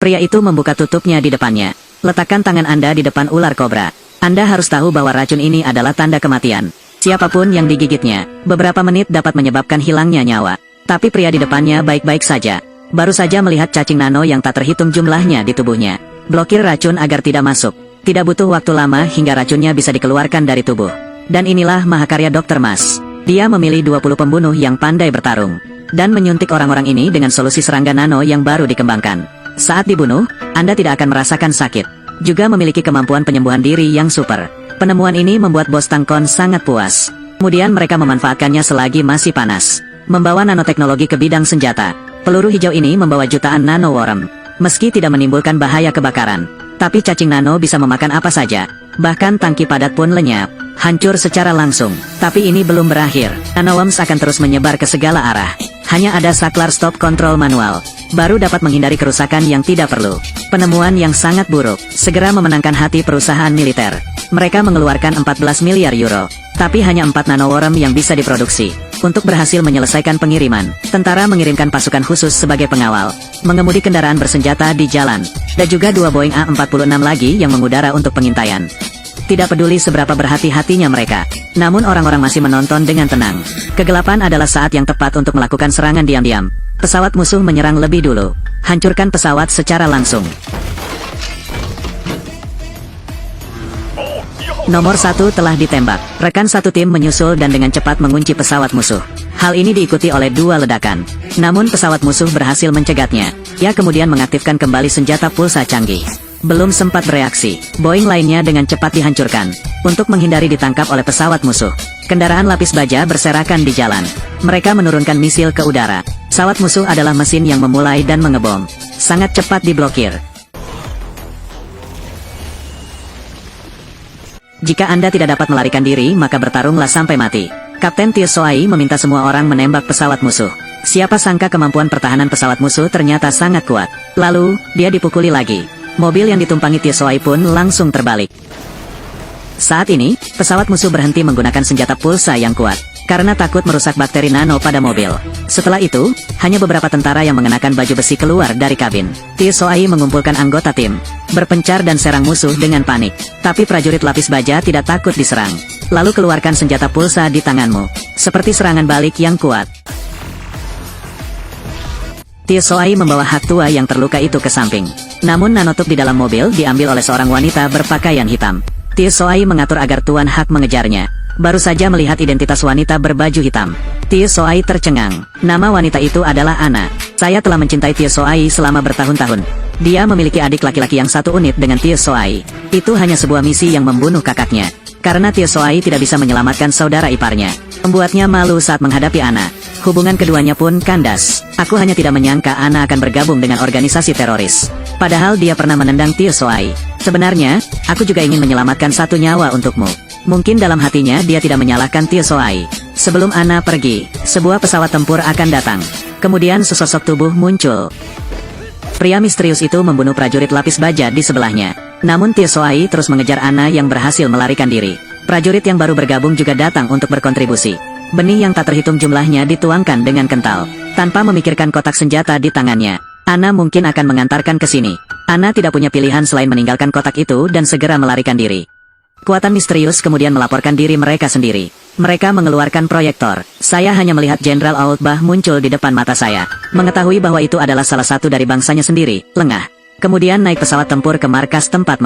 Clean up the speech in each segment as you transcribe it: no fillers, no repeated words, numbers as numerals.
Pria itu membuka tutupnya di depannya. Letakkan tangan Anda di depan ular kobra. Anda harus tahu bahwa racun ini adalah tanda kematian. Siapapun yang digigitnya, beberapa menit dapat menyebabkan hilangnya nyawa. Tapi pria di depannya baik-baik saja. Baru saja melihat cacing nano yang tak terhitung jumlahnya di tubuhnya. Blokir racun agar tidak masuk. Tidak butuh waktu lama hingga racunnya bisa dikeluarkan dari tubuh. Dan inilah mahakarya Dr. Mas. Dia memilih 20 pembunuh yang pandai bertarung. Dan menyuntik orang-orang ini dengan solusi serangga nano yang baru dikembangkan. Saat dibunuh, Anda tidak akan merasakan sakit. Juga memiliki kemampuan penyembuhan diri yang super. Penemuan ini membuat bos Tangkon sangat puas. Kemudian mereka memanfaatkannya selagi masih panas. Membawa nanoteknologi ke bidang senjata. Peluru hijau ini membawa jutaan nanoworm. Meski tidak menimbulkan bahaya kebakaran, tapi cacing nano bisa memakan apa saja. Bahkan tangki padat pun lenyap. Hancur secara langsung. Tapi ini belum berakhir. Nanoworms akan terus menyebar ke segala arah. Hanya ada saklar stop kontrol manual. Baru dapat menghindari kerusakan yang tidak perlu. Penemuan yang sangat buruk, segera memenangkan hati perusahaan militer. Mereka mengeluarkan 14 miliar euro. Tapi hanya 4 nanoworm yang bisa diproduksi. Untuk berhasil menyelesaikan pengiriman, tentara mengirimkan pasukan khusus sebagai pengawal. Mengemudi kendaraan bersenjata di jalan. Dan juga 2 Boeing A-46 lagi yang mengudara untuk pengintaian. Tidak peduli seberapa berhati-hatinya mereka. Namun orang-orang masih menonton dengan tenang. Kegelapan adalah saat yang tepat untuk melakukan serangan diam-diam. Pesawat musuh menyerang lebih dulu. Hancurkan pesawat secara langsung. Nomor 1 telah ditembak. Rekan satu tim menyusul dan dengan cepat mengunci pesawat musuh. Hal ini diikuti oleh 2 ledakan. Namun pesawat musuh berhasil mencegatnya. Ia kemudian mengaktifkan kembali senjata pulsa canggih. Belum sempat bereaksi, Boeing lainnya dengan cepat dihancurkan. Untuk menghindari ditangkap oleh pesawat musuh, kendaraan lapis baja berserakan di jalan. Mereka menurunkan misil ke udara. Pesawat musuh adalah mesin yang memulai dan mengebom. Sangat cepat diblokir. Jika Anda tidak dapat melarikan diri, maka bertarunglah sampai mati. Kapten Tiesoai meminta semua orang menembak pesawat musuh. Siapa sangka kemampuan pertahanan pesawat musuh ternyata sangat kuat. Lalu, dia dipukuli lagi. Mobil yang ditumpangi Tiesoai pun langsung terbalik. Saat ini, pesawat musuh berhenti menggunakan senjata pulsa yang kuat, karena takut merusak bakteri nano pada mobil. Setelah itu, hanya beberapa tentara yang mengenakan baju besi keluar dari kabin. Tiesoai mengumpulkan anggota tim, berpencar dan serang musuh dengan panik. Tapi prajurit lapis baja tidak takut diserang. Lalu keluarkan senjata pulsa di tanganmu, seperti serangan balik yang kuat. Tiesoai membawa hak tua yang terluka itu ke samping. Namun nanotub di dalam mobil diambil oleh seorang wanita berpakaian hitam. Tiesoai mengatur agar Tuan Hak mengejarnya. Baru saja melihat identitas wanita berbaju hitam, Tiesoai tercengang. Nama wanita itu adalah Ana. Saya telah mencintai Tiesoai selama bertahun-tahun. Dia memiliki adik laki-laki yang satu unit dengan Tiesoai. Itu hanya sebuah misi yang membunuh kakaknya. Karena Tiesoai tidak bisa menyelamatkan saudara iparnya, membuatnya malu saat menghadapi Ana. Hubungan keduanya pun kandas. Aku hanya tidak menyangka Ana akan bergabung dengan organisasi teroris. Padahal dia pernah menendang Tiesoai. Sebenarnya, aku juga ingin menyelamatkan satu nyawa untukmu. Mungkin dalam hatinya dia tidak menyalahkan Tiesoai. Sebelum Ana pergi, sebuah pesawat tempur akan datang. Kemudian sesosok tubuh muncul. Pria misterius itu membunuh prajurit lapis baja di sebelahnya. Namun Tiesoai terus mengejar Ana yang berhasil melarikan diri. Prajurit yang baru bergabung juga datang untuk berkontribusi. Benih yang tak terhitung jumlahnya dituangkan dengan kental. Tanpa memikirkan kotak senjata di tangannya, Ana mungkin akan mengantarkan ke sini. Ana tidak punya pilihan selain meninggalkan kotak itu dan segera melarikan diri. Kekuatan misterius kemudian melaporkan diri mereka sendiri. Mereka mengeluarkan proyektor. Saya hanya melihat Jenderal Aultbach muncul di depan mata saya. Mengetahui bahwa itu adalah salah satu dari bangsanya sendiri, lengah. Kemudian naik pesawat tempur ke markas tempat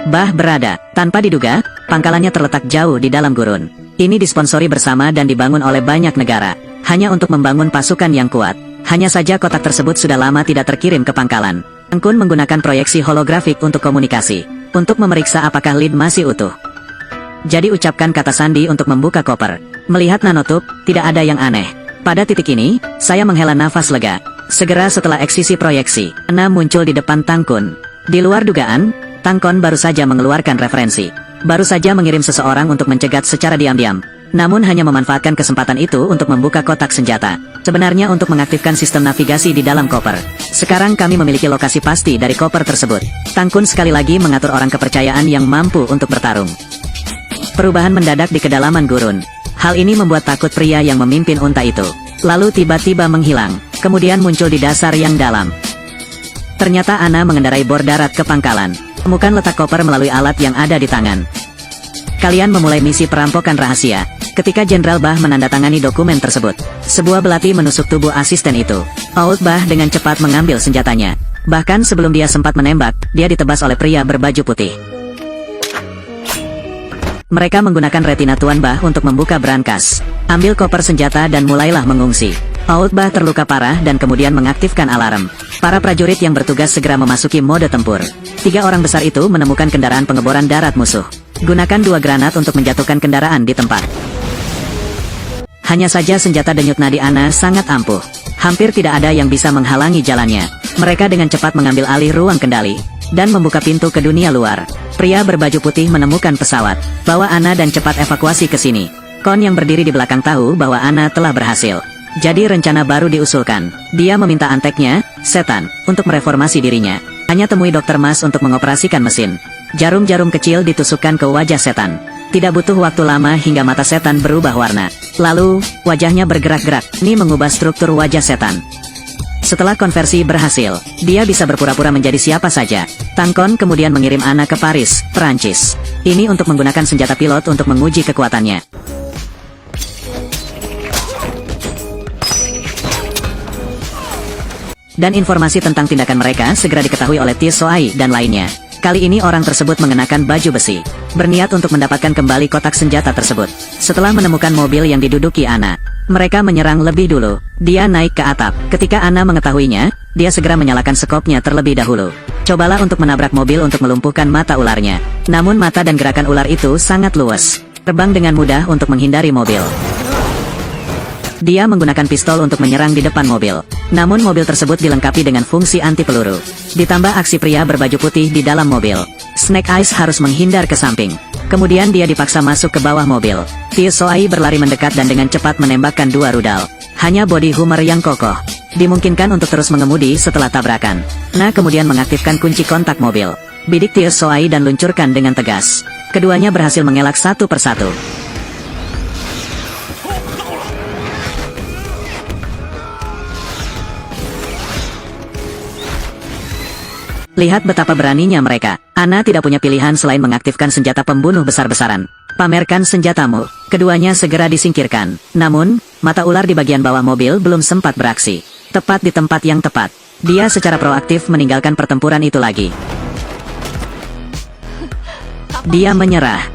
Bah berada. Tanpa diduga, pangkalannya terletak jauh di dalam gurun. Ini disponsori bersama dan dibangun oleh banyak negara. Hanya untuk membangun pasukan yang kuat. Hanya saja kotak tersebut sudah lama tidak terkirim ke pangkalan. Angkun menggunakan proyeksi holografik untuk komunikasi. Untuk memeriksa apakah lead masih utuh. Jadi ucapkan kata sandi untuk membuka koper. Melihat nanotub, tidak ada yang aneh. Pada titik ini, saya menghela nafas lega. Segera setelah eksisi proyeksi, Ana muncul di depan Tangkun. Di luar dugaan, Tangkon baru saja mengeluarkan referensi. Baru saja mengirim seseorang untuk mencegat secara diam-diam. Namun hanya memanfaatkan kesempatan itu untuk membuka kotak senjata. Sebenarnya untuk mengaktifkan sistem navigasi di dalam koper. Sekarang kami memiliki lokasi pasti dari koper tersebut. Tangkun sekali lagi mengatur orang kepercayaan yang mampu untuk bertarung. Perubahan mendadak di kedalaman gurun. Hal ini membuat takut pria yang memimpin unta itu. Lalu tiba-tiba menghilang. Kemudian muncul di dasar yang dalam. Ternyata Ana mengendarai bor darat ke pangkalan. Temukan letak koper melalui alat yang ada di tangan. Kalian memulai misi perampokan rahasia. Ketika Jenderal Bah menandatangani dokumen tersebut, sebuah belati menusuk tubuh asisten itu. Old Bah dengan cepat mengambil senjatanya. Bahkan sebelum dia sempat menembak, dia ditebas oleh pria berbaju putih. Mereka menggunakan retina Tuan Bah untuk membuka brankas. Ambil koper senjata dan mulailah mengungsi. Old Bah terluka parah dan kemudian mengaktifkan alarm. Para prajurit yang bertugas segera memasuki mode tempur. 3 orang besar itu menemukan kendaraan pengeboran darat musuh. Gunakan 2 granat untuk menjatuhkan kendaraan di tempat. Hanya saja senjata denyut nadi Ana sangat ampuh. Hampir tidak ada yang bisa menghalangi jalannya. Mereka dengan cepat mengambil alih ruang kendali dan membuka pintu ke dunia luar. Pria berbaju putih menemukan pesawat. Bawa Ana dan cepat evakuasi ke sini. Kon yang berdiri di belakang tahu bahwa Ana telah berhasil. Jadi rencana baru diusulkan. Dia meminta anteknya, Setan, untuk mereformasi dirinya. Hanya temui Dr. Mas untuk mengoperasikan mesin. Jarum-jarum kecil ditusukkan ke wajah Setan. Tidak butuh waktu lama hingga mata Setan berubah warna. Lalu, wajahnya bergerak-gerak. Ini mengubah struktur wajah Setan. Setelah konversi berhasil, dia bisa berpura-pura menjadi siapa saja. Tangkon kemudian mengirim Ana ke Paris, Perancis. Ini untuk menggunakan senjata pilot untuk menguji kekuatannya. Dan informasi tentang tindakan mereka segera diketahui oleh Tia Soai dan lainnya. Kali ini orang tersebut mengenakan baju besi, berniat untuk mendapatkan kembali kotak senjata tersebut. Setelah menemukan mobil yang diduduki Ana, mereka menyerang lebih dulu. Dia naik ke atap. Ketika Ana mengetahuinya, dia segera menyalakan skopnya terlebih dahulu. Cobalah untuk menabrak mobil untuk melumpuhkan mata ularnya. Namun mata dan gerakan ular itu sangat luas. Terbang dengan mudah untuk menghindari mobil. Dia menggunakan pistol untuk menyerang di depan mobil. Namun mobil tersebut dilengkapi dengan fungsi anti peluru. Ditambah aksi pria berbaju putih di dalam mobil. Snake Eyes harus menghindar ke samping. Kemudian dia dipaksa masuk ke bawah mobil. Tia Soai berlari mendekat dan dengan cepat menembakkan 2 rudal. Hanya body humor yang kokoh. Dimungkinkan untuk terus mengemudi setelah tabrakan. Nah kemudian mengaktifkan kunci kontak mobil. Bidik Tia Soai dan luncurkan dengan tegas. Keduanya berhasil mengelak satu persatu. Lihat betapa beraninya mereka. Ana tidak punya pilihan selain mengaktifkan senjata pembunuh besar-besaran. Pamerkan senjatamu. Keduanya segera disingkirkan. Namun, mata ular di bagian bawah mobil belum sempat beraksi. Tepat di tempat yang tepat. Dia secara proaktif meninggalkan pertempuran itu lagi. Dia menyerah.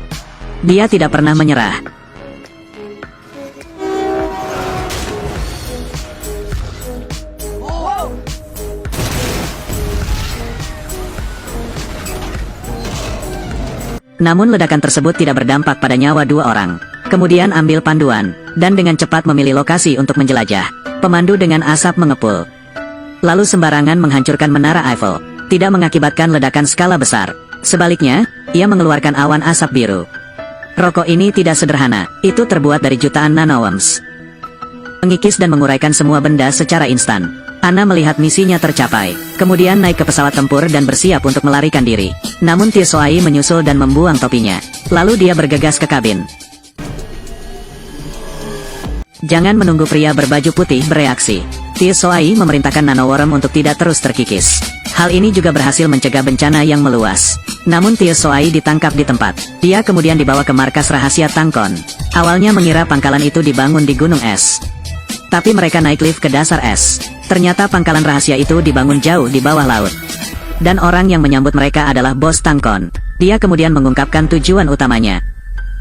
Dia tidak pernah menyerah. Namun ledakan tersebut tidak berdampak pada nyawa 2 orang. Kemudian ambil panduan, dan dengan cepat memilih lokasi untuk menjelajah. Pemandu dengan asap mengepul. Lalu sembarangan menghancurkan menara Eiffel. Tidak mengakibatkan ledakan skala besar. Sebaliknya, ia mengeluarkan awan asap biru. Rokok ini tidak sederhana, itu terbuat dari jutaan nanoworms. Mengikis dan menguraikan semua benda secara instan. Ana melihat misinya tercapai, kemudian naik ke pesawat tempur dan bersiap untuk melarikan diri. Namun Tia Soai menyusul dan membuang topinya. Lalu dia bergegas ke kabin. Jangan menunggu pria berbaju putih bereaksi. Tia Soai memerintahkan nanoworm untuk tidak terus terkikis. Hal ini juga berhasil mencegah bencana yang meluas. Namun Tia Soai ditangkap di tempat. Dia kemudian dibawa ke markas rahasia Tangkon. Awalnya mengira pangkalan itu dibangun di gunung es. Tapi mereka naik lift ke dasar es. Ternyata pangkalan rahasia itu dibangun jauh di bawah laut. Dan orang yang menyambut mereka adalah bos Tangkon. Dia kemudian mengungkapkan tujuan utamanya.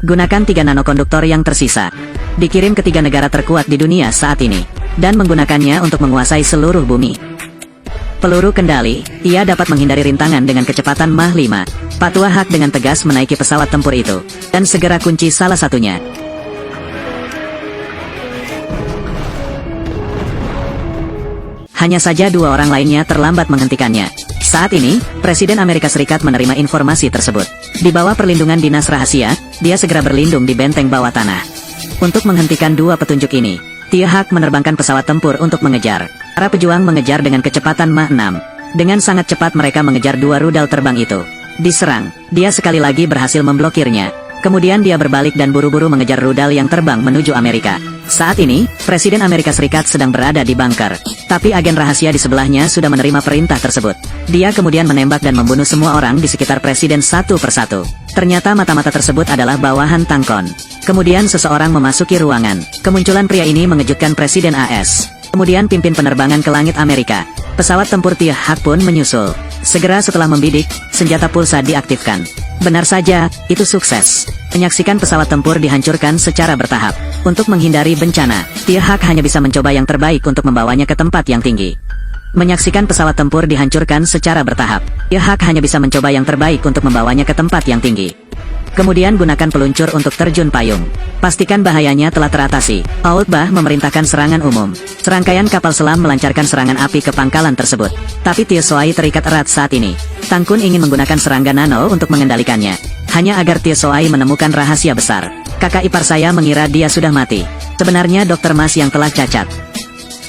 Gunakan 3 nanokonduktor yang tersisa. Dikirim ke 3 negara terkuat di dunia saat ini. Dan menggunakannya untuk menguasai seluruh bumi. Peluru kendali, ia dapat menghindari rintangan dengan kecepatan Mach 5. Patua Hak dengan tegas menaiki pesawat tempur itu. Dan segera kunci salah satunya. Hanya saja 2 orang lainnya terlambat menghentikannya. Saat ini, Presiden Amerika Serikat menerima informasi tersebut. Di bawah perlindungan dinas rahasia, dia segera berlindung di benteng bawah tanah. Untuk menghentikan 2 petunjuk ini, Tia Hak menerbangkan pesawat tempur untuk mengejar. Para pejuang mengejar dengan kecepatan Mach 6. Dengan sangat cepat mereka mengejar 2 rudal terbang itu. Diserang, dia sekali lagi berhasil memblokirnya. Kemudian dia berbalik dan buru-buru mengejar rudal yang terbang menuju Amerika. Saat ini, Presiden Amerika Serikat sedang berada di bunker. Tapi agen rahasia di sebelahnya sudah menerima perintah tersebut. Dia kemudian menembak dan membunuh semua orang di sekitar Presiden satu persatu. Ternyata mata-mata tersebut adalah bawahan Tangkon. Kemudian seseorang memasuki ruangan. Kemunculan pria ini mengejutkan Presiden AS. Kemudian pimpin penerbangan ke langit Amerika. Pesawat tempur Tiahak pun menyusul. Segera setelah membidik, senjata pulsa diaktifkan. Benar saja, itu sukses. Menyaksikan pesawat tempur dihancurkan secara bertahap. Untuk menghindari bencana, Tiahak hanya bisa mencoba yang terbaik untuk membawanya ke tempat yang tinggi. Menyaksikan pesawat tempur dihancurkan secara bertahap, Tiahak hanya bisa mencoba yang terbaik untuk membawanya ke tempat yang tinggi. Kemudian gunakan peluncur untuk terjun payung. Pastikan bahayanya telah teratasi. Aultbah memerintahkan serangan umum. Serangkaian kapal selam melancarkan serangan api ke pangkalan tersebut. Tapi Tio Soai terikat erat saat ini. Tang Kun ingin menggunakan serangga nano untuk mengendalikannya. Hanya agar Tio Soai menemukan rahasia besar. Kakak ipar saya mengira dia sudah mati. Sebenarnya Dr. Mas yang telah cacat.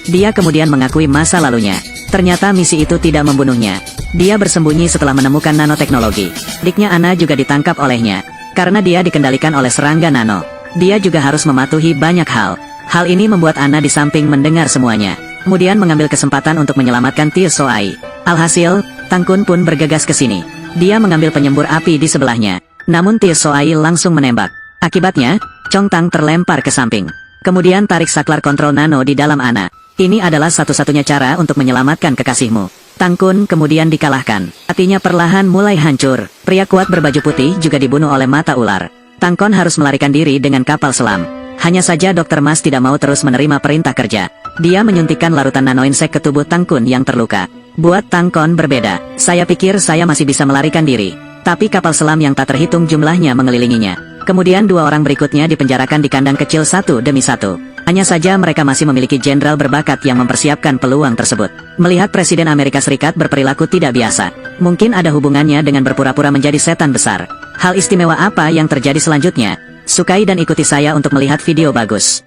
Dia kemudian mengakui masa lalunya. Ternyata misi itu tidak membunuhnya. Dia bersembunyi setelah menemukan nanoteknologi. Adiknya Ana juga ditangkap olehnya. Karena dia dikendalikan oleh serangga nano. Dia juga harus mematuhi banyak hal. Hal ini membuat Ana di samping mendengar semuanya. Kemudian mengambil kesempatan untuk menyelamatkan Tio Soai. Alhasil, Tang Kun pun bergegas ke sini. Dia mengambil penyembur api di sebelahnya. Namun Tio Soai langsung menembak. Akibatnya, Chong Tang terlempar ke samping. Kemudian tarik saklar kontrol nano di dalam Ana. Ini adalah satu-satunya cara untuk menyelamatkan kekasihmu. Tang Kun kemudian dikalahkan. Hatinya perlahan mulai hancur. Pria kuat berbaju putih juga dibunuh oleh mata ular. Tang Kun harus melarikan diri dengan kapal selam. Hanya saja Dr. Mas tidak mau terus menerima perintah kerja. Dia menyuntikkan larutan nanoinsek ke tubuh Tang Kun yang terluka. Buat Tang Kun berbeda. Saya pikir saya masih bisa melarikan diri. Tapi kapal selam yang tak terhitung jumlahnya mengelilinginya. Kemudian dua orang berikutnya dipenjarakan di kandang kecil satu demi satu. Hanya saja mereka masih memiliki jenderal berbakat yang mempersiapkan peluang tersebut. Melihat Presiden Amerika Serikat berperilaku tidak biasa, mungkin ada hubungannya dengan berpura-pura menjadi setan besar. Hal istimewa apa yang terjadi selanjutnya? Sukai dan ikuti saya untuk melihat video bagus.